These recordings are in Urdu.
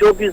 24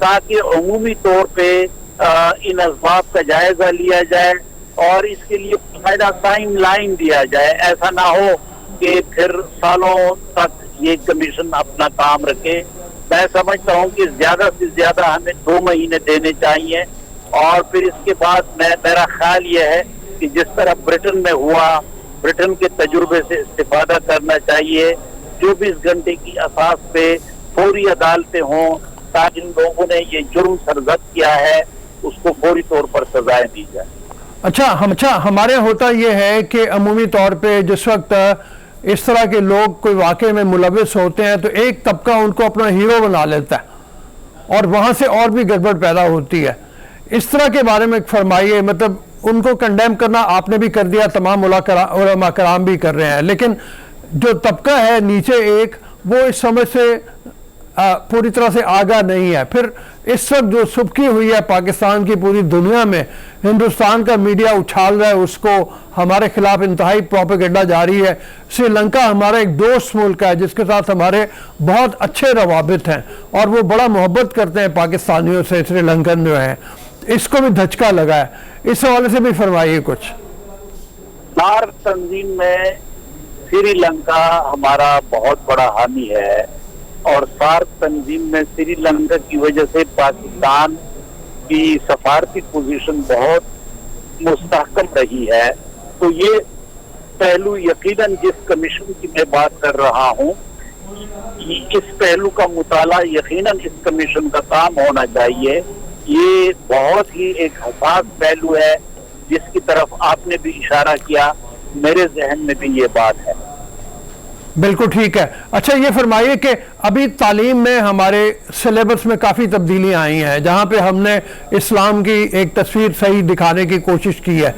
تاکہ عمومی طور پہ ان اسباب کا جائزہ لیا جائے اور اس کے لیے باقاعدہ ٹائم لائن دیا جائے. ایسا نہ ہو کہ پھر سالوں تک یہ کمیشن اپنا کام رکھے. میں سمجھتا ہوں کہ زیادہ سے زیادہ ہمیں 2 مہینے دینے چاہیے اور پھر اس کے بعد میرا خیال یہ ہے کہ جس طرح برٹن میں ہوا, برٹن کے تجربے سے استفادہ کرنا چاہیے. 24 گھنٹے کی اساس پہ فوری عدالتیں ہوں تاکہ ان لوگوں نے یہ جرم سرزد کیا ہے اس کو فوری طور پر سزائیں دی جائے. اچھا ہمارے ہوتا یہ ہے کہ عمومی طور پہ جس وقت اس طرح کے لوگ کوئی واقعے میں ملوث ہوتے ہیں تو ایک طبقہ ان کو اپنا ہیرو بنا لیتا ہے اور وہاں سے اور بھی گڑبڑ پیدا ہوتی ہے. اس طرح کے بارے میں فرمائیے, مطلب ان کو کنڈیم کرنا آپ نے بھی کر دیا, تمام علماء کرام بھی کر رہے ہیں, لیکن جو طبقہ ہے نیچے ایک, وہ اس سمجھ سے پوری طرح سے آگاہ نہیں ہے. پھر اس وقت جو سبکی ہوئی ہے پاکستان کی پوری دنیا میں, ہندوستان کا میڈیا اچھال رہا ہے اس کو, ہمارے خلاف انتہائی پروپیگنڈا جاری ہے. سری لنکا ہمارا ایک دوست ملک ہے جس کے ساتھ ہمارے بہت اچھے روابط ہیں اور وہ بڑا محبت کرتے ہیں پاکستانیوں سے, سری لنکن جو ہیں, اس کو بھی دھچکا لگا ہے. اس حوالے سے بھی فرمائیے کچھ. سارک تنظیم میں سری لنکا ہمارا بہت بڑا حامی ہے اور سارک تنظیم میں سری لنکا کی وجہ سے پاکستان کی سفارتی پوزیشن بہت مستحکم رہی ہے. تو یہ پہلو یقیناً جس کمیشن کی میں بات کر رہا ہوں, اس پہلو کا مطالعہ یقیناً اس کمیشن کا کام ہونا چاہیے. یہ بہت ہی ایک حساس پہلو ہے جس کی طرف آپ نے بھی اشارہ کیا, میرے ذہن میں بھی یہ بات ہے. بالکل ٹھیک ہے. اچھا یہ فرمائیے کہ ابھی تعلیم میں ہمارے سلیبس میں کافی تبدیلیاں آئی ہیں جہاں پہ ہم نے اسلام کی ایک تصویر صحیح دکھانے کی کوشش کی ہے.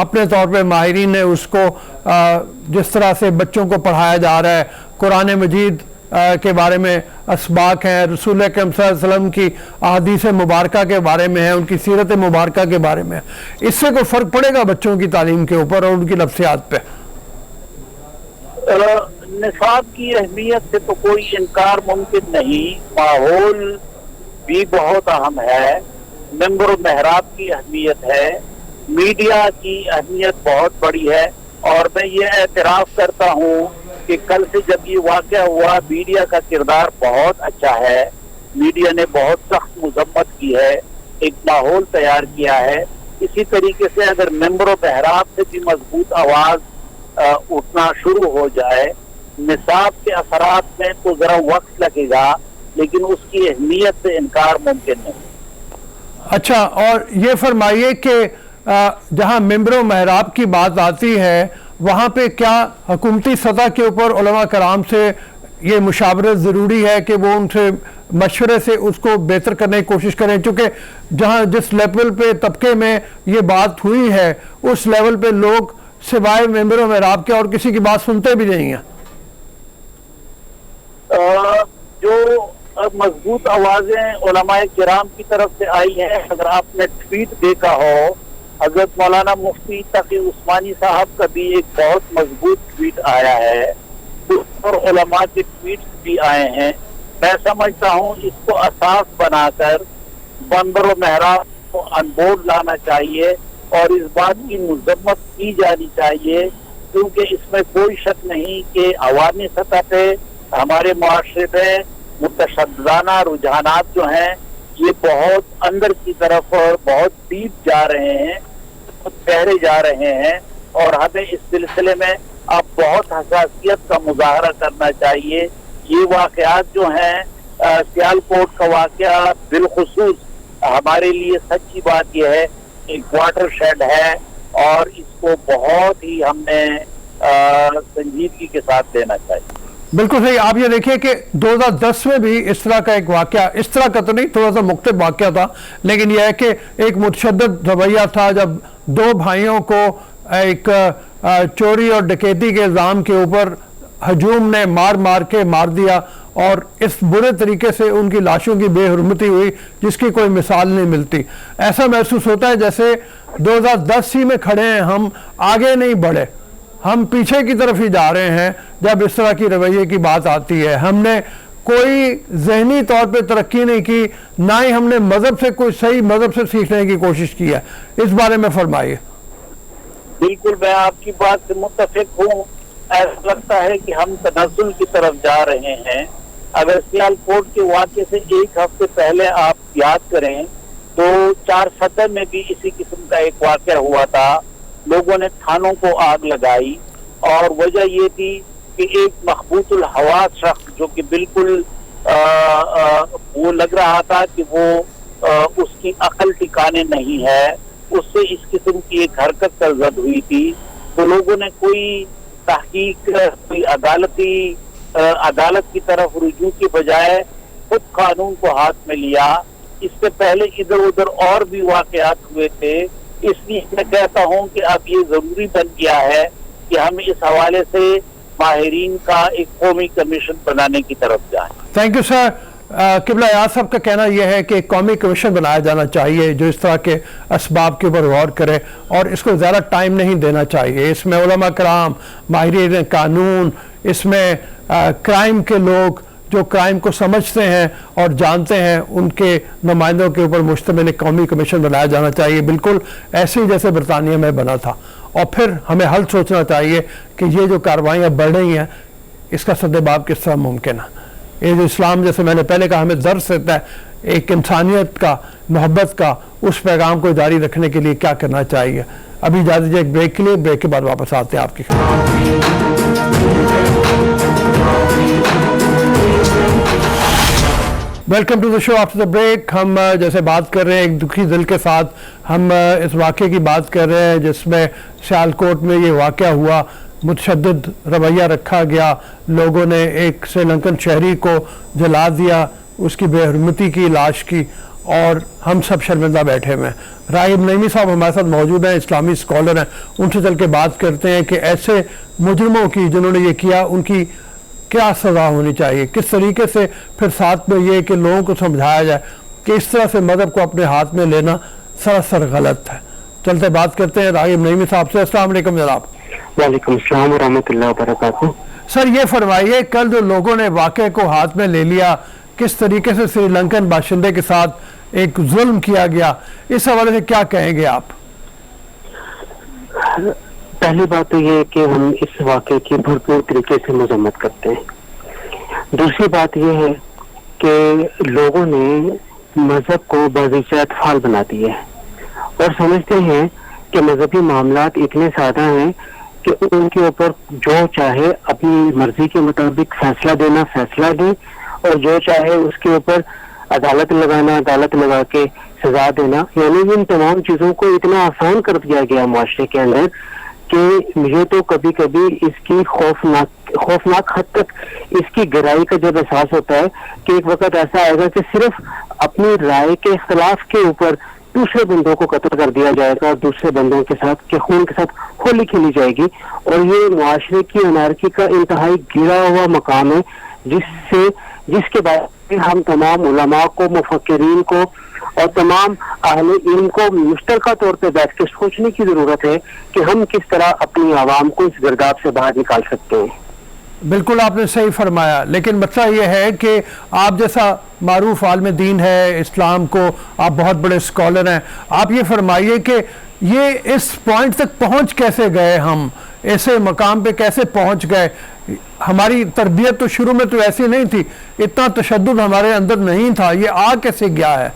اپنے طور پہ ماہرین نے اس کو جس طرح سے بچوں کو پڑھایا جا رہا ہے, قرآن مجید کے بارے میں اسباق ہیں, رسول اکرم صلی اللہ علیہ وسلم کی احادیث مبارکہ کے بارے میں ہیں, ان کی سیرت مبارکہ کے بارے میں. اس سے کوئی فرق پڑے گا بچوں کی تعلیم کے اوپر اور ان کی نفسیات پہ؟ نصاب کی اہمیت سے تو کوئی انکار ممکن نہیں. ماحول بھی بہت اہم ہے, ممبر و محراب کی اہمیت ہے, میڈیا کی اہمیت بہت بڑی ہے. اور میں یہ اعتراف کرتا ہوں کہ کل سے جب یہ واقعہ ہوا, میڈیا کا کردار بہت اچھا ہے. میڈیا نے بہت سخت مذمت کی ہے, ایک ماحول تیار کیا ہے. اسی طریقے سے اگر ممبر و محراب سے بھی مضبوط آواز اٹھنا شروع ہو جائے, نصاب کے اثرات میں تو ذرا وقت لگے گا لیکن اس کی اہمیت سے انکار ممکن نہیں. اچھا, اور یہ فرمائیے کہ جہاں ممبر و محراب کی بات آتی ہے وہاں پہ کیا حکومتی سطح کے اوپر علماء کرام سے یہ مشاورت ضروری ہے کہ وہ ان سے مشورے سے اس کو بہتر کرنے کی کوشش کریں, چونکہ جہاں جس لیول پہ طبقے میں یہ بات ہوئی ہے اس لیول پہ لوگ سوائے ممبر و محراب کے اور کسی کی بات سنتے بھی نہیں ہیں. جو مضبوط آوازیں علماء کرام کی طرف سے آئی ہیں, اگر آپ نے ٹویٹ دیکھا ہو, حضرت مولانا مفتی تقی عثمانی صاحب کا بھی ایک بہت مضبوط ٹویٹ آیا ہے, اور علماء کے ٹویٹس بھی آئے ہیں. میں سمجھتا ہوں اس کو اساس بنا کر ممبر و محراب کو ان بورڈ لانا چاہیے اور اس بات کی مذمت کی جانی چاہیے, کیونکہ اس میں کوئی شک نہیں کہ عوامی سطح پہ ہمارے معاشرے میں متشددانہ رجحانات جو ہیں یہ بہت اندر کی طرف بہت ڈیپ جا رہے ہیں, بہت گہرے جا رہے ہیں, اور ہمیں اس سلسلے میں اب بہت حساسیت کا مظاہرہ کرنا چاہیے. یہ واقعات جو ہیں, سیالکوٹ کا واقعہ بالخصوص ہمارے لیے سچی بات یہ ہے ایک واٹر شیڈ ہے اور اس کو بہت ہی ہم نے سنجیدگی کے ساتھ لینا چاہیے. بالکل صحیح. آپ یہ دیکھیں کہ 2010 میں بھی اس طرح کا ایک واقعہ, اس طرح کا تو نہیں, تھوڑا سا مختلف واقعہ تھا, لیکن یہ ہے کہ ایک متشدد رویہ تھا جب 2 بھائیوں کو ایک چوری اور ڈکیتی کے الزام کے اوپر ہجوم نے مار کے مار دیا اور اس برے طریقے سے ان کی لاشوں کی بے حرمتی ہوئی جس کی کوئی مثال نہیں ملتی. ایسا محسوس ہوتا ہے جیسے 2010 ہی میں کھڑے ہیں, ہم آگے نہیں بڑھے, ہم پیچھے کی طرف ہی جا رہے ہیں جب اس طرح کی رویے کی بات آتی ہے. ہم نے کوئی ذہنی طور پہ ترقی نہیں کی، نہ ہی ہم نے مذہب سے کوئی صحیح مذہب سے سیکھنے کی کوشش کی ہے. اس بارے میں فرمائیے. بالکل میں آپ کی بات سے متفق ہوں. ایسا لگتا ہے کہ ہم تنزل کی طرف جا رہے ہیں. اگر سیال کوٹ کے واقعے سے ایک ہفتے پہلے آپ یاد کریں تو 4 فتح میں بھی اسی قسم کا ایک واقعہ ہوا تھا. لوگوں نے تھانوں کو آگ لگائی اور وجہ یہ تھی کہ ایک مخبوط الحواس شخص جو کہ بالکل وہ لگ رہا تھا کہ وہ اس کی عقل ٹھکانے نہیں ہے، اس سے اس قسم کی ایک حرکت سرزد ہوئی تھی. تو لوگوں نے کوئی تحقیق، کوئی عدالت کی طرف رجوع کے بجائے خود قانون کو ہاتھ میں لیا. اس سے پہلے ادھر ادھر اور بھی واقعات ہوئے تھے. اس لیے میں کہتا ہوں کہ اب یہ ضروری بن گیا ہے کہ ہم اس حوالے سے ماہرین کا ایک قومی کمیشن بنانے کی طرف جائیں. Thank you sir. قبلہ یاد صاحب کا کہنا یہ ہے کہ ایک قومی کمیشن بنایا جانا چاہیے جو اس طرح کے اسباب کے اوپر غور کرے اور اس کو زیادہ ٹائم نہیں دینا چاہیے. اس میں علماء کرام، ماہرین قانون، اس میں کرائم کے لوگ جو کرائم کو سمجھتے ہیں اور جانتے ہیں، ان کے نمائندوں کے اوپر مشتمل ایک قومی کمیشن بنایا جانا چاہیے، بالکل ایسے ہی جیسے برطانیہ میں بنا تھا. اور پھر ہمیں حل سوچنا چاہیے کہ یہ جو کاروائیاں بڑھ رہی ہیں اس کا سدباب کس طرح ممکن ہے. یہ جو اسلام، جیسے میں نے پہلے کہا، ہمیں درس دیتا ہے ایک انسانیت کا، محبت کا، اس پیغام کو جاری رکھنے کے لیے کیا کرنا چاہیے. ابھی اجازت دیجیے ایک بریک کے لیے، بریک کے بعد واپس آتے ہیں آپ کی welcome to the show after the break. ہم جیسے بات کر رہے ہیں، ایک دکھی دل کے ساتھ ہم اس واقعے کی بات کر رہے ہیں جس میں سیالکوٹ میں یہ واقعہ ہوا. متشدد رویہ رکھا گیا، لوگوں نے ایک سری لنکن شہری کو جلا دیا، اس کی بے حرمتی کی، لاش کی، اور ہم سب شرمندہ بیٹھے ہوئے ہیں. راغب نعیمی صاحب ہمارے ساتھ موجود ہیں، اسلامی اسکالر ہیں. ان سے چل کے بات کرتے ہیں کہ ایسے مجرموں کی جنہوں نے یہ کیا، ان کی کیا سزا ہونی چاہیے، کس طریقے سے پھر ساتھ میں یہ کہ لوگوں کو سمجھایا جائے کہ اس طرح سے مذہب کو اپنے ہاتھ میں لینا سراسر غلط ہے. چلتے بات کرتے ہیں راغب نعیمی صاحب سے. السلام علیکم جناب. وعلیکم السلام ورحمۃ اللہ وبرکاتہ. سر یہ فرمائیے، کل جو لوگوں نے واقعے کو ہاتھ میں لے لیا، کس طریقے سے سری لنکن باشندے کے ساتھ ایک ظلم کیا گیا، اس حوالے سے کیا کہیں گے آپ؟ پہلی بات تو یہ ہے کہ ہم اس واقعے کی بھرپور طریقے سے مذمت کرتے ہیں. دوسری بات یہ ہے کہ لوگوں نے مذہب کو باضابطہ اطفال بنا دیا ہے اور سمجھتے ہیں کہ مذہبی معاملات اتنے سادہ ہیں کہ ان کے اوپر جو چاہے اپنی مرضی کے مطابق فیصلہ دینا، فیصلہ دیں، اور جو چاہے اس کے اوپر عدالت لگانا، عدالت لگا کے سزا دینا. یعنی ان تمام چیزوں کو اتنا آسان کر دیا گیا معاشرے کے اندر کہ مجھے تو کبھی کبھی اس کی خوفناک حد تک اس کی گہرائی کا جب احساس ہوتا ہے کہ ایک وقت ایسا آئے گا کہ صرف اپنی رائے کے اختلاف کے اوپر دوسرے بندوں کو قتل کر دیا جائے گا اور دوسرے بندوں کے ساتھ کے خون کے ساتھ ہولی کھیلی جائے گی. اور یہ معاشرے کی انارکی کا انتہائی گرا ہوا مقام ہے جس کے بارے میں ہم تمام علماء کو، مفکرین کو اور تمام اہل علم کو مشترکہ طور پہ بیٹھ کے سوچنے کی ضرورت ہے کہ ہم کس طرح اپنی عوام کو اس گرداب سے باہر نکال سکتے ہیں. بالکل آپ نے صحیح فرمایا، لیکن مسئلہ یہ ہے کہ آپ جیسا معروف عالم دین ہے اسلام کو، آپ بہت بڑے اسکالر ہیں، آپ یہ فرمائیے کہ یہ اس پوائنٹ تک پہنچ کیسے گئے، ہم ایسے مقام پہ کیسے پہنچ گئے؟ ہماری تربیت تو شروع میں تو ایسی نہیں تھی، اتنا تشدد ہمارے اندر نہیں تھا، یہ آ کیسے گیا ہے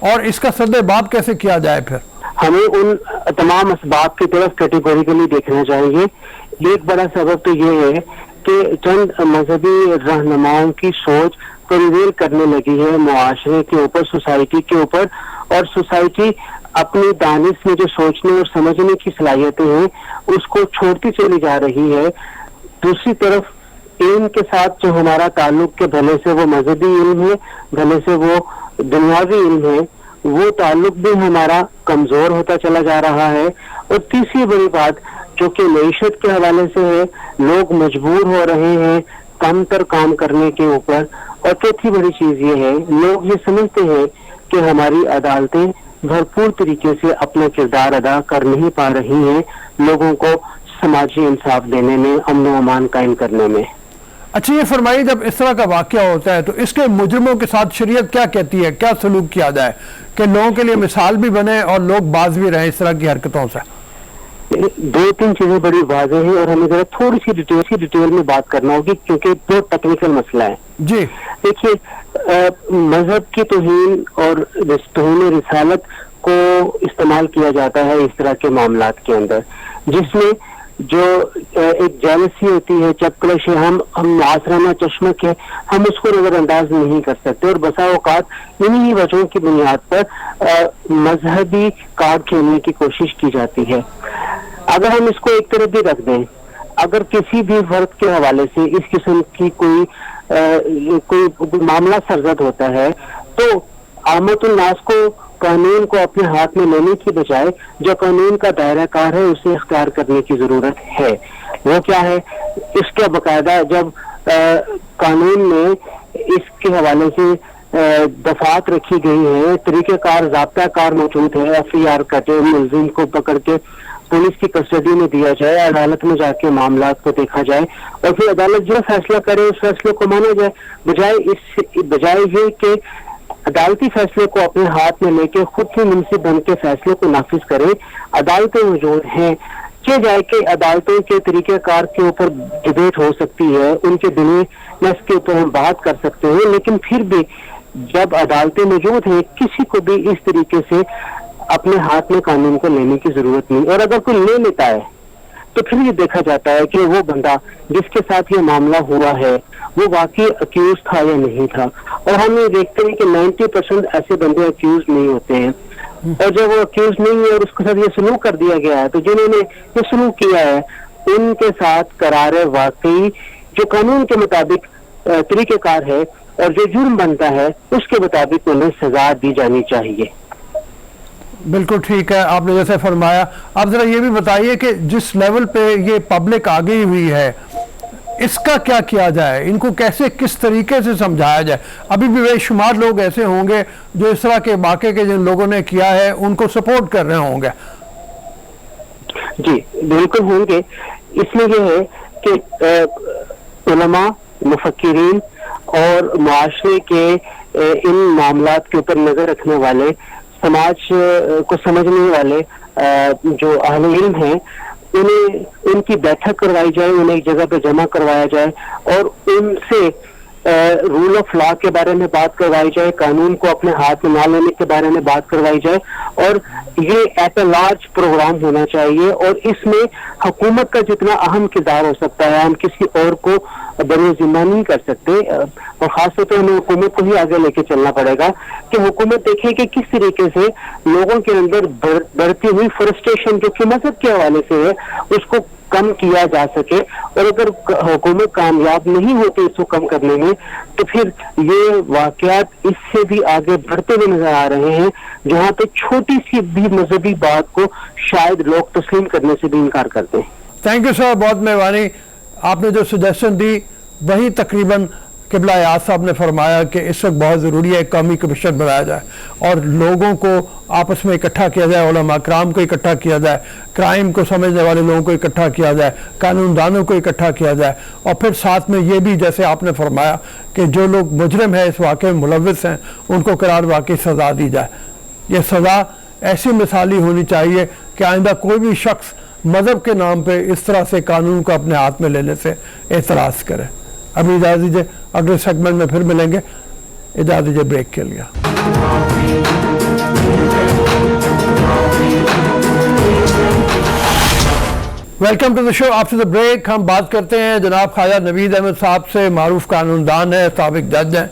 اور اس کا سدباب کیسے کیا جائے؟ پھر ہمیں ان تمام اسباب کی طرف کیٹیگوریکلی دیکھنا چاہیے. ایک بڑا سبب تو یہ ہے کہ چند مذہبی رہنماؤں کی سوچ پرویل کرنے لگی ہے معاشرے کے اوپر، سوسائٹی کے اوپر، اور سوسائٹی اپنی دانش میں جو سوچنے اور سمجھنے کی صلاحیتیں ہیں اس کو چھوڑتی چلی جا رہی ہے. دوسری طرف علم کے ساتھ جو ہمارا تعلق کہ بھلے سے وہ مذہبی علم ہے، بھلے سے وہ دنیاوی علم ہے، وہ تعلق بھی ہمارا کمزور ہوتا چلا جا رہا ہے. اور تیسری بڑی بات جو کہ معیشت کے حوالے سے ہے، لوگ مجبور ہو رہے ہیں کم تر کام کرنے کے اوپر. اور چوتھی بڑی چیز یہ ہے، لوگ یہ سمجھتے ہیں کہ ہماری عدالتیں بھرپور طریقے سے اپنا کردار ادا کر نہیں پا رہی ہیں لوگوں کو سماجی انصاف دینے میں، امن و امان قائم کرنے میں. اچھا یہ فرمائیے جب اس طرح کا واقعہ ہوتا ہے تو اس کے مجرموں کے ساتھ شریعت کیا کہتی ہے, کیا سلوک کیا جائے کہ لوگوں کے لیے مثال بھی بنے اور لوگ باز بھی رہیں اس طرح کی حرکتوں سے؟ دو تین چیزیں بڑی واضح ہیں اور ہمیں ذرا تھوڑی سی ڈیٹیل میں بات کرنا ہوگی کیونکہ بہت ٹیکنیکل مسئلہ ہے. جی دیکھیے, مذہب کی توہین اور توہین رسالت کو استعمال کیا جاتا ہے اس طرح کے معاملات کے اندر, جس میں جو ایک جیلسی ہوتی ہے, چپکلش ہے, ہم معاصرانہ چشمک ہے, ہم اس کو نظر انداز نہیں کر سکتے اور بسا اوقات انہی وجہوں کی بنیاد پر مذہبی کارڈ کھیلنے کی کوشش کی جاتی ہے. اگر ہم اس کو ایک طرف بھی رکھ دیں, اگر کسی بھی فرد کے حوالے سے اس قسم کی کوئی معاملہ سرزد ہوتا ہے تو عامت الناس کو قانون کو اپنے ہاتھ میں لینے کی بجائے جو قانون کا دائرہ کار ہے اسے اختیار کرنے کی ضرورت ہے. وہ کیا ہے, اس کے باقاعدہ جب قانون میں اس کے حوالے سے دفعات رکھی گئی ہیں, طریقہ کار ضابطہ کار موجود ہے, FIR کٹے, ملزم کو پکڑ کے پولیس کی کسٹڈی میں دیا جائے, عدالت میں جا کے معاملات کو دیکھا جائے اور پھر عدالت جو فیصلہ کرے اس فیصلے کو مانا جائے, بجائے یہ کہ عدالتی فیصلے کو اپنے ہاتھ میں لے کے خود سے منصف بن کے فیصلے کو نافذ کرے. عدالتیں موجود ہیں, کیا جائے کہ عدالتوں کے طریقہ کار کے اوپر ڈبیٹ ہو سکتی ہے, ان کے دلی نس کے اوپر ہم بات کر سکتے ہیں, لیکن پھر بھی جب عدالتیں موجود ہیں کسی کو بھی اس طریقے سے اپنے ہاتھ میں قانون کو لینے کی ضرورت نہیں. اور اگر کوئی لے لیتا ہے تو پھر یہ دیکھا جاتا ہے کہ وہ بندہ جس کے ساتھ یہ معاملہ ہوا ہے وہ واقعی اکیوز تھا یا نہیں تھا. اور ہم یہ دیکھتے ہیں کہ 90% ایسے بندے اکیوز نہیں ہوتے ہیں, اور جب وہ اکیوز نہیں ہے اور اس کے ساتھ یہ سلوک کر دیا گیا ہے تو جنہوں نے یہ سلوک کیا ہے ان کے ساتھ قرار واقعی جو قانون کے مطابق طریقہ کار ہے اور جو جرم بنتا ہے اس کے مطابق انہیں سزا دی جانی چاہیے. بالکل ٹھیک ہے آپ نے جیسے فرمایا. آپ ذرا یہ بھی بتائیے کہ جس لیول پہ یہ پبلک آ گئی ہوئی ہے اس کا کیا کیا جائے, ان کو کیسے کس طریقے سے سمجھایا جائے؟ ابھی بھی بے شمار لوگ ایسے ہوں گے جو اس طرح کے واقعے کے جن لوگوں نے کیا ہے ان کو سپورٹ کر رہے ہوں گے. جی بالکل ہوں گے. اس میں یہ ہے کہ علماء, مفکرین اور معاشرے کے ان معاملات کے اوپر نظر رکھنے والے, سماج کو سمجھنے والے جو اہل علم ہیں انہیں ان کی بیٹھک کروائی جائے, انہیں ایک جگہ پہ جمع کروایا جائے اور ان سے رول آف لا کے بارے میں بات کروائی جائے, قانون کو اپنے ہاتھ میں نہ لینے کے بارے میں بات کروائی جائے. اور یہ ایٹ اے لارج پروگرام ہونا چاہیے اور اس میں حکومت کا جتنا اہم کردار ہو سکتا ہے ہم کسی اور کو بروئے ذمہ نہیں کر سکتے, اور خاص طور پہ ہمیں حکومت کو ہی آگے لے کے چلنا پڑے گا کہ حکومت دیکھے کہ کس طریقے سے لوگوں کے اندر بڑھتی ہوئی فرسٹریشن جو کہ مذہب کے حوالے سے ہے اس کو کم کیا جا سکے. اور اگر حکومت کامیاب نہیں ہوتی اس کو کم کرنے میں تو پھر یہ واقعات اس سے بھی آگے بڑھتے ہوئے نظر آ رہے ہیں جہاں پہ چھوٹی سی بھی مذہبی بات کو شاید لوگ تسلیم کرنے سے بھی انکار کرتے ہیں. تھینک یو سر, بہت مہربانی. آپ نے جو سجیشن دی وہی تقریباً قبلہ ایاز صاحب نے فرمایا کہ اس وقت بہت ضروری ہے قومی کمیشن بنایا جائے اور لوگوں کو آپس میں اکٹھا کیا جائے, علماء کرام کو اکٹھا کیا جائے, کرائم کو سمجھنے والے لوگوں کو اکٹھا کیا جائے, قانون دانوں کو اکٹھا کیا جائے, اور پھر ساتھ میں یہ بھی جیسے آپ نے فرمایا کہ جو لوگ مجرم ہیں اس واقعے میں ملوث ہیں ان کو قرار واقعی سزا دی جائے. یہ سزا ایسی مثالی ہونی چاہیے کہ آئندہ کوئی بھی شخص مذہب کے نام پہ اس طرح سے قانون کو اپنے ہاتھ میں لینے سے اعتراض کرے. ابھی اجازت دیجیے, اگلے سیگمنٹ میں پھر ملیں گے. اجازت دیجیے بریک کے لیے. Welcome to the show. After the break ہم بات کرتے ہیں جناب خواجہ نوید احمد صاحب سے, معروف قانون دان ہے, سابق جج ہیں.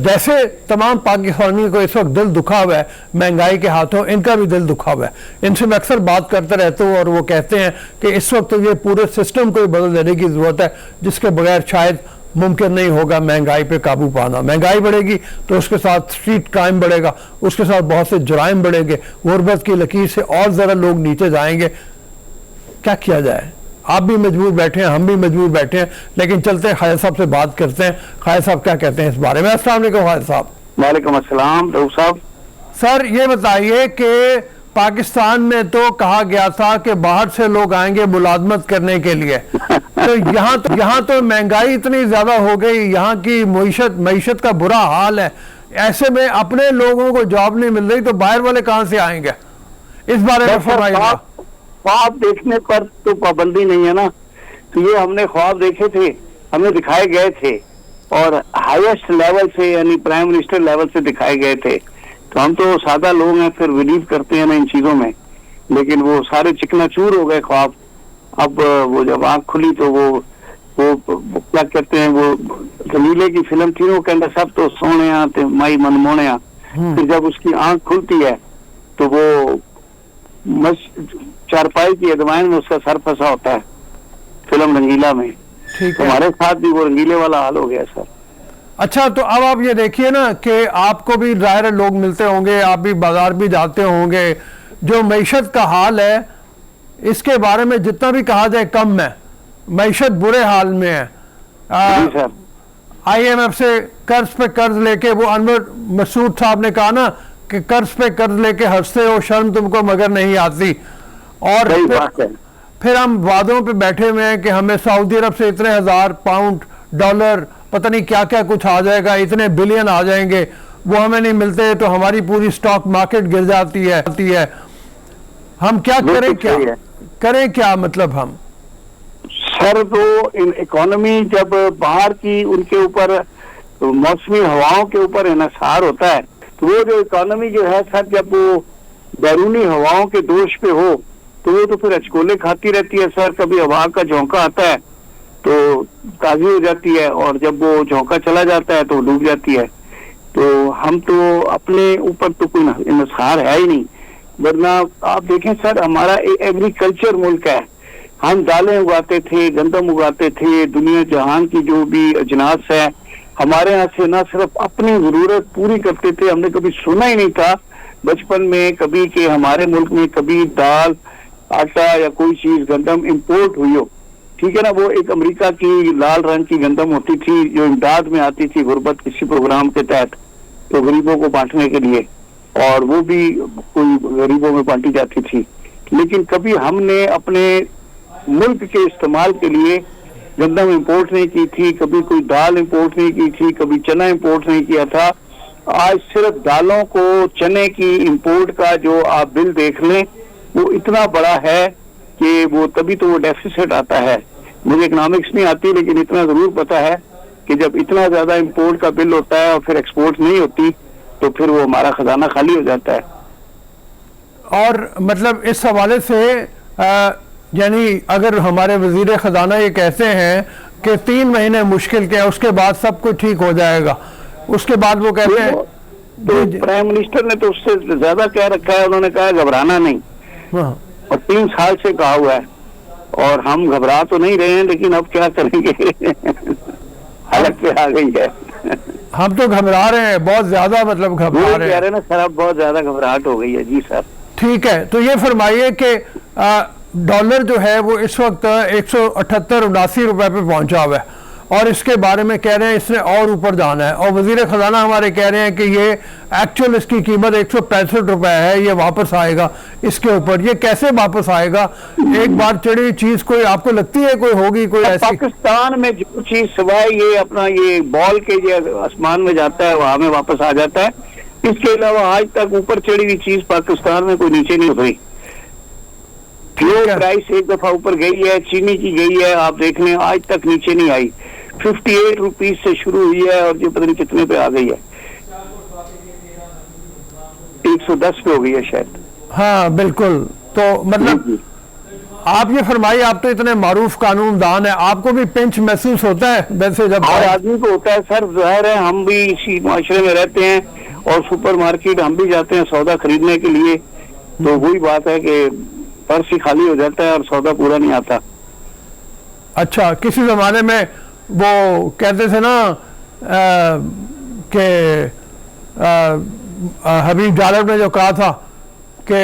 جیسے تمام پاکستانی کو اس وقت دل دکھا ہوا ہے مہنگائی کے ہاتھوں, ان کا بھی دل دکھا ہوا ہے. ان سے میں اکثر بات کرتا رہتا ہوں اور وہ کہتے ہیں کہ اس وقت تو یہ پورے سسٹم کو بدل دینے کی ضرورت ہے جس کے بغیر شاید ممکن نہیں ہوگا مہنگائی پہ قابو پانا. مہنگائی بڑھے گی تو اس کے ساتھ اسٹریٹ کرائم بڑھے گا, اس کے ساتھ بہت سے جرائم بڑھیں گے, غربت کی لکیر سے اور ذرا لوگ نیچے جائیں گے. کیا کیا جائے؟ آپ بھی مجبور بیٹھے ہیں, ہم بھی مجبور بیٹھے ہیں, لیکن چلتے ہیں خواجہ صاحب سے بات کرتے ہیں. خواجہ صاحب کیا کہتے ہیں اس بارے میں؟ السلام علیکم خواجہ صاحب. وعلیکم السلام رؤوف صاحب. سر یہ بتائیے کہ پاکستان میں تو کہا گیا تھا کہ باہر سے لوگ آئیں گے ملازمت کرنے کے لیے, تو یہاں تو مہنگائی اتنی زیادہ ہو گئی, یہاں کی معیشت کا برا حال ہے, ایسے میں اپنے لوگوں کو جاب نہیں مل رہی تو باہر والے کہاں سے آئیں گے؟ اس بارے میں فرمائیے گا. خواب دیکھنے پر تو پابندی نہیں ہے نا, تو یہ ہم نے خواب دیکھے تھے, ہمیں دکھائے گئے تھے, اور ہائیسٹ لیول سے یعنی پرائم منسٹر لیول سے دکھائے گئے تھے. تو ہم تو سادہ لوگ ہیں, پھر بلیو کرتے ہیں نا ان چیزوں میں, لیکن وہ سارے چکنا چور ہو گئے خواب. اب وہ جب آنکھ کھلی تو وہ کیا کہتے ہیں, وہ جمیلے کی فلم تھی, وہ کہنا سب تو سونے آتے مائی من مونے. پھر جب اس کی آنکھ کھلتی ہے تو وہ چارپائی کی ادوائن میں اس کا سر پھنسا ہوتا ہے فلم رنگیلا میں. ہمارے ساتھ بھی وہ رنگیلے والا حال ہو گیا سر. اچھا, تو اب آپ یہ دیکھیے نا کہ آپ کو بھی ظاہر لوگ ملتے ہوں گے, آپ بھی بازار بھی جاتے ہوں گے, جو معیشت کا حال ہے اس کے بارے میں جتنا بھی کہا جائے کم ہے. معیشت برے حال میں ہے. آئی ایم ایف سے قرض پہ قرض لے کے, وہ انور مسعود صاحب نے کہا نا کہ قرض پہ قرض لے کے ہنستے ہو شرم تم کو مگر نہیں آتی, اور پھر ہم وعدوں پہ بیٹھے ہوئے ہیں کہ ہمیں سعودی عرب سے اتنے ہزار پاؤنڈ ڈالر پتہ نہیں کیا کیا کچھ آ جائے گا, اتنے بلین آ جائیں گے, وہ ہمیں نہیں ملتے تو ہماری پوری سٹاک مارکیٹ گر جاتی ہے. ہم کیا کریں کیا مطلب ہم سر؟ تو اکانومی جب باہر کی ان کے اوپر موسمی ہواؤں کے اوپر انحصار ہوتا ہے تو وہ جو اکانومی جو ہے سر, جب وہ بیرونی ہواؤں کے دوش پہ ہو تو وہ تو پھر اچکولے کھاتی رہتی ہے سر. کبھی ہوا کا جھونکا آتا ہے تو تازی ہو جاتی ہے, اور جب وہ جھونکا چلا جاتا ہے تو ڈوب جاتی ہے. تو ہم تو اپنے اوپر تو کوئی انحصار ہے ہی نہیں, ورنہ آپ دیکھیں سر ہمارا ایگریکلچر ملک ہے. ہم دالیں اگاتے تھے, گندم اگاتے تھے, دنیا جہان کی جو بھی اجناس ہے ہمارے ہاں سے نہ صرف اپنی ضرورت پوری کرتے تھے. ہم نے کبھی سنا ہی نہیں تھا بچپن میں کبھی کہ ہمارے ملک میں کبھی دال, آٹا یا کوئی چیز گندم امپورٹ ہوئی ہو. ٹھیک ہے نا, وہ ایک امریکہ کی لال رنگ کی گندم ہوتی تھی جو امداد میں آتی تھی غربت کسی پروگرام کے تحت, تو غریبوں کو بانٹنے کے لیے, اور وہ بھی کوئی غریبوں میں بانٹی جاتی تھی. لیکن کبھی ہم نے اپنے ملک کے استعمال کے لیے گندم امپورٹ نہیں کی تھی, کبھی کوئی دال امپورٹ نہیں کی تھی, کبھی چنا امپورٹ نہیں کیا تھا. آج صرف دالوں کو, چنے کی امپورٹ کا جو آپ بل دیکھ لیں وہ اتنا بڑا ہے کہ وہ تبھی تو وہ ڈیفیسٹ آتا ہے. مجھے اکنامکس نہیں آتی لیکن اتنا ضرور پتا ہے کہ جب اتنا زیادہ امپورٹ کا بل ہوتا ہے اور پھر ایکسپورٹ نہیں ہوتی تو پھر وہ ہمارا خزانہ خالی ہو جاتا ہے. اور مطلب اس حوالے سے یعنی اگر ہمارے وزیر خزانہ یہ کہتے ہیں کہ 3 مہینے مشکل کے, اس کے بعد سب کچھ ٹھیک ہو جائے گا, اس کے بعد وہ کہتے ہیں تو پرائم منسٹر نے تو اس سے زیادہ کہہ رکھا ہے, انہوں نے کہا گھبرانا نہیں, اور 3 سال سے کہا ہوا ہے, اور ہم گھبرا تو نہیں رہے ہیں لیکن اب کیا کریں گے حالت پہ آ گئی ہے. ہم تو گھبرا رہے ہیں بہت زیادہ, مطلب گھبرا رہے ہیں نا سر, اب بہت زیادہ گھبراہٹ ہو گئی ہے. جی سر ٹھیک ہے, تو یہ فرمائیے کہ ڈالر جو ہے وہ اس وقت 178-79 روپے پہ پہنچا ہوا ہے, اور اس کے بارے میں کہہ رہے ہیں اس نے اور اوپر جانا ہے, اور وزیر خزانہ ہمارے کہہ رہے ہیں کہ یہ ایکچوئل اس کی قیمت 165 روپے ہے, یہ واپس آئے گا اس کے اوپر. یہ کیسے واپس آئے گا؟ ایک بار چڑھی ہوئی چیز کوئی آپ کو لگتی ہے کوئی ہوگی کوئی ایسی؟ پاکستان میں جو چیز سوائے یہ اپنا یہ بال کے جو آسمان میں جاتا ہے وہاں میں واپس آ جاتا ہے, اس کے علاوہ آج تک اوپر چڑھی ہوئی چیز پاکستان میں کوئی نیچے نہیں اتری. پرائس ایک دفعہ اوپر گئی ہے, چینی کی گئی ہے, آپ دیکھ لیں آج تک نیچے نہیں آئی. 58 روپیز سے شروع ہوئی ہے اور جو پتہ نہیں کتنے پہ آ گئی ہے, 110 پہ ہو گئی ہے شاید. ہاں بالکل. تو مطلب آپ یہ فرمائیے, آپ تو اتنے معروف قانون دان ہیں, آپ کو بھی پنچ محسوس ہوتا ہے ویسے جب؟ ہر آدمی کو ہوتا ہے سر, ظاہر ہے ہم بھی اسی معاشرے میں رہتے ہیں, اور سپر مارکیٹ ہم بھی جاتے ہیں سودا خریدنے کے لیے, تو وہی بات ہے کہ پرس ہی خالی ہو جاتا ہے اور سودا پورا نہیں آتا. اچھا, کسی زمانے میں وہ کہتے تھے نا کہ حبیب جالب نے جو کہا تھا کہ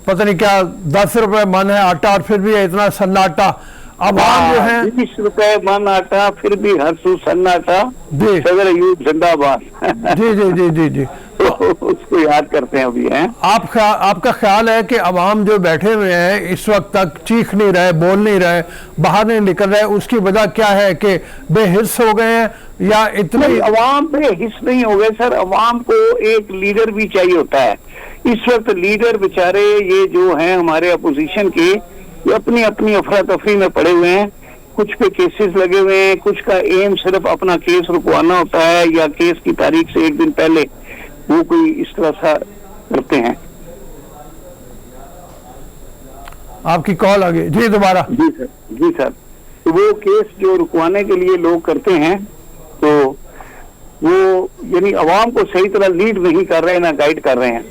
پتہ نہیں کیا 10 روپے من ہے آٹا اور پھر بھی اتنا سناٹا. اب عام جو ہے 20 روپے من آٹا پھر بھی ہر سو سناٹا. جی صدر ایوب زندہ باد. جی جی جی جی جی اس کو یاد کرتے ہیں ابھی ہیں. آپ کا خیال ہے کہ عوام جو بیٹھے ہوئے ہیں اس وقت تک چیخ نہیں رہے, بول نہیں رہے, باہر نہیں نکل رہے, اس کی وجہ کیا ہے کہ بے حس ہو گئے ہیں یا اتنے؟ عوام بے حس نہیں ہو گئے سر, عوام کو ایک لیڈر بھی چاہیے ہوتا ہے. اس وقت لیڈر بیچارے یہ جو ہیں ہمارے اپوزیشن کے, یہ اپنی اپنی افراتفری میں پڑے ہوئے ہیں. کچھ پہ کیسز لگے ہوئے ہیں, کچھ کا ایم صرف اپنا کیس رکوانا ہوتا ہے یا کیس کی تاریخ سے ایک دن پہلے وہ کوئی اس طرح سا کرتے ہیں. آپ کی کال آ گئی جی دوبارہ. جی سر, تو وہ کیس جو رکوانے کے لیے لوگ کرتے ہیں تو وہ یعنی عوام کو صحیح طرح لیڈ نہیں کر رہے, نہ گائیڈ کر رہے ہیں.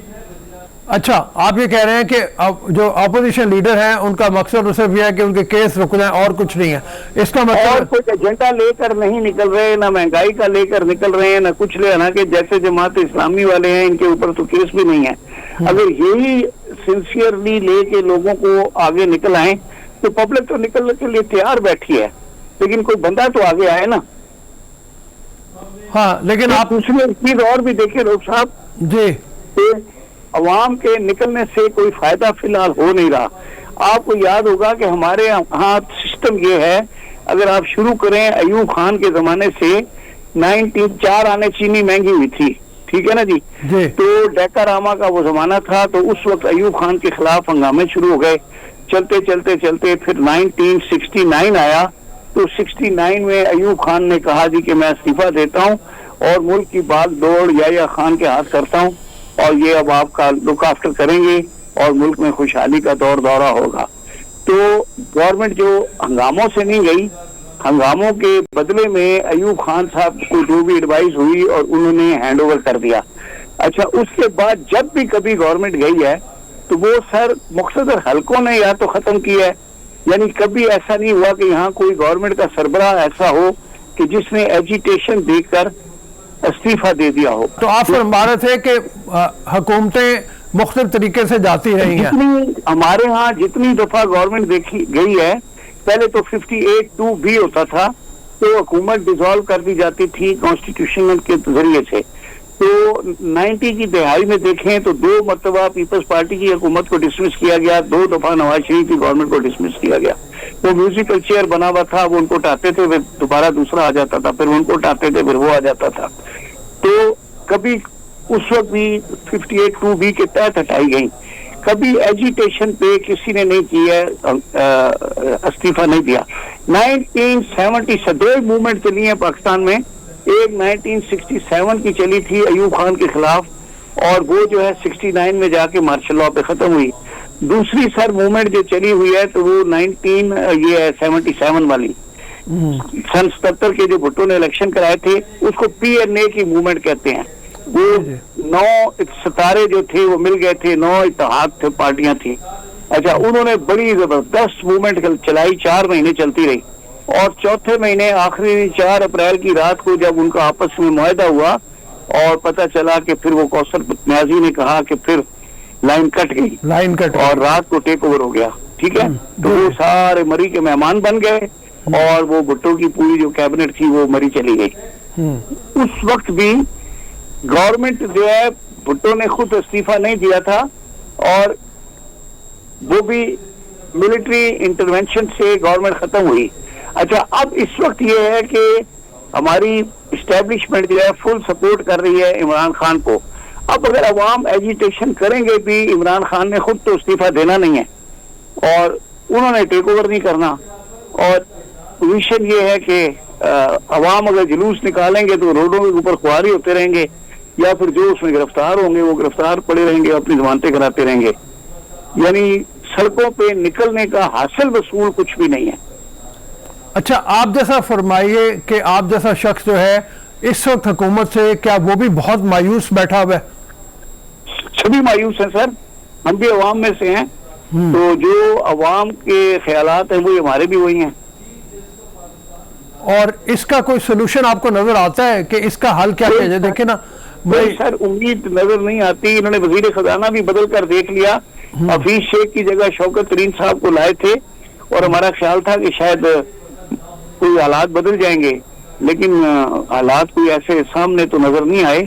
اچھا, آپ یہ کہہ رہے ہیں کہ جو اپوزیشن لیڈر ہیں ان کا مقصد صرف یہ ہے کہ ان کے کیس رک جائیں اور کچھ نہیں ہے. اس کا مطلب اور کوئی ایجنڈا لے کر نہیں نکل رہے, نہ مہنگائی کا لے کر نکل رہے ہیں, نہ کچھ لے, نہ کہ جیسے جماعت اسلامی والے ہیں ان کے اوپر تو کیس بھی نہیں ہے. اگر یہی سنسیئرلی لے کے لوگوں کو آگے نکل آئیں تو پبلک تو نکلنے کے لیے تیار بیٹھی ہے, لیکن کوئی بندہ تو آگے آئے نا. ہاں, لیکن آپ دوسری چیز اور بھی دیکھیں لوگ صاحب جی, عوام کے نکلنے سے کوئی فائدہ فی الحال ہو نہیں رہا. آپ کو یاد ہوگا کہ ہمارے ہاں سسٹم یہ ہے, اگر آپ شروع کریں ایوب خان کے زمانے سے 4 آنے چینی مہنگی ہوئی تھی, ٹھیک ہے نا جی, تو ڈیکا راما کا وہ زمانہ تھا, تو اس وقت ایوب خان کے خلاف ہنگامے شروع ہو گئے. چلتے چلتے چلتے پھر 1969 آیا, تو 69 میں ایوب خان نے کہا جی کہ میں استعفیٰ دیتا ہوں اور ملک کی باغ دوڑ یا خان کے ہاتھ کرتا ہوں, اور یہ اب آپ کا لک آفٹر کریں گے اور ملک میں خوشحالی کا دور دورہ ہوگا. تو گورنمنٹ جو ہنگاموں سے نہیں گئی, ہنگاموں کے بدلے میں ایوب خان صاحب کو جو بھی ایڈوائز ہوئی اور انہوں نے ہینڈ اوور کر دیا. اچھا, اس کے بعد جب بھی کبھی گورنمنٹ گئی ہے تو وہ سر مختصر حلقوں نے یا تو ختم کیا ہے, یعنی کبھی ایسا نہیں ہوا کہ یہاں کوئی گورنمنٹ کا سربراہ ایسا ہو کہ جس نے ایجیٹیشن دیکھ کر استعفیٰ دے دیا ہو. تو آپ فرما رہے تھے کہ حکومتیں مختلف طریقے سے جاتی رہی ہیں. ہمارے ہاں جتنی دفعہ گورنمنٹ دیکھی گئی ہے, پہلے تو 58(2) بھی ہوتا تھا, تو حکومت ڈیزالو کر دی جاتی تھی کانسٹیٹیوشنل کے ذریعے سے. تو 90 کی دہائی میں دیکھیں تو 2 مرتبہ پیپلز پارٹی کی حکومت کو ڈسمس کیا گیا, 2 دفعہ نواز شریف کی گورنمنٹ کو ڈسمس کیا گیا. وہ میوزیکل چیئر بنا ہوا تھا, وہ ان کو اٹھاتے تھے, پھر دوبارہ دوسرا آ جاتا تھا, پھر ان کو اٹھاتے تھے, پھر وہ آ جاتا تھا. تو کبھی اس وقت بھی 58(2) بھی کے تحت ہٹائی گئی. کبھی ایجیٹیشن پہ کسی نے نہیں کیا, استعفیٰ نہیں دیا. 1970 سے 2 موومنٹ چلی ہیں پاکستان میں. ایک 1967 کی چلی تھی ایوب خان کے خلاف, اور وہ جو ہے 69 میں جا کے مارشل لاء پہ ختم ہوئی. دوسری سر موومنٹ جو چلی ہوئی ہے تو وہ 77 والی, سن 77 کے جو بھٹو نے الیکشن کرائے تھے, اس کو PNA کی موومنٹ کہتے ہیں. وہ 9 ستارے جو تھے وہ مل گئے تھے, 9 اتحاد تھے, پارٹیاں تھیں. اچھا, انہوں نے بڑی زبردست موومنٹ چلائی, 4 مہینے چلتی رہی, اور چوتھے مہینے آخری 4 اپریل کی رات کو جب ان کا آپس میں معاہدہ ہوا اور پتہ چلا کہ پھر وہ کوثر نیازی نے کہا کہ پھر لائن کٹ گئی اور رات کو ٹیک اوور ہو گیا, ٹھیک ہے, تو وہ سارے مری کے مہمان بن گئے, اور وہ بھٹو کی پوری جو کیبنٹ تھی وہ مری چلی گئی. اس وقت بھی گورنمنٹ جو ہے بھٹو نے خود استعفیٰ نہیں دیا تھا, اور وہ بھی ملٹری انٹرونشن سے گورنمنٹ ختم ہوئی. اچھا, اب اس وقت یہ ہے کہ ہماری اسٹیبلشمنٹ جو ہے فل سپورٹ کر رہی ہے عمران خان کو. اب اگر عوام ایجیٹیشن کریں گے بھی, عمران خان نے خود تو استعفیٰ دینا نہیں ہے اور انہوں نے ٹیک اوور نہیں کرنا, اور پوزیشن یہ ہے کہ عوام اگر جلوس نکالیں گے تو روڈوں کے اوپر خواری ہوتے رہیں گے, یا پھر جو اس میں گرفتار ہوں گے وہ گرفتار پڑے رہیں گے, اپنی ضمانتیں کراتے رہیں گے. یعنی سڑکوں پہ نکلنے کا حاصل وصول کچھ بھی نہیں ہے. اچھا, آپ جیسا فرمائیے کہ آپ جیسا شخص جو ہے اس وقت حکومت سے, کیا وہ بھی بہت مایوس بیٹھا ہوا ہے؟ سبھی مایوس ہیں سر, ہم بھی عوام میں سے ہیں, تو جو عوام کے خیالات ہیں وہ ہمارے بھی وہی ہیں. اور اس کا کوئی سلوشن آپ کو نظر آتا ہے کہ اس کا حل کیا کیا جائے؟ دیکھیں نا سر, امید نظر نہیں آتی. انہوں نے وزیر خزانہ بھی بدل کر دیکھ لیا, حفیظ شیخ کی جگہ شوکت ترین صاحب کو لائے تھے, اور ہمارا خیال تھا کہ شاید کوئی حالات بدل جائیں گے, لیکن حالات کوئی ایسے سامنے تو نظر نہیں آئے.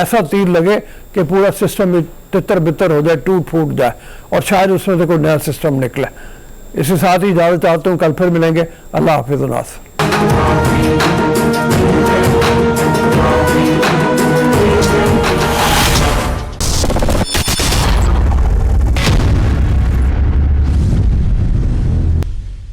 ایسا تیر لگے کہ پورا سسٹم تتر بتر ہو جائے, ٹوٹ پھوٹ جائے, اور شاید اس میں سے کوئی نیا سسٹم نکلے. اس کے ساتھ ہی اجازت چاہتا ہوں, کل پھر ملیں گے. اللہ حافظ.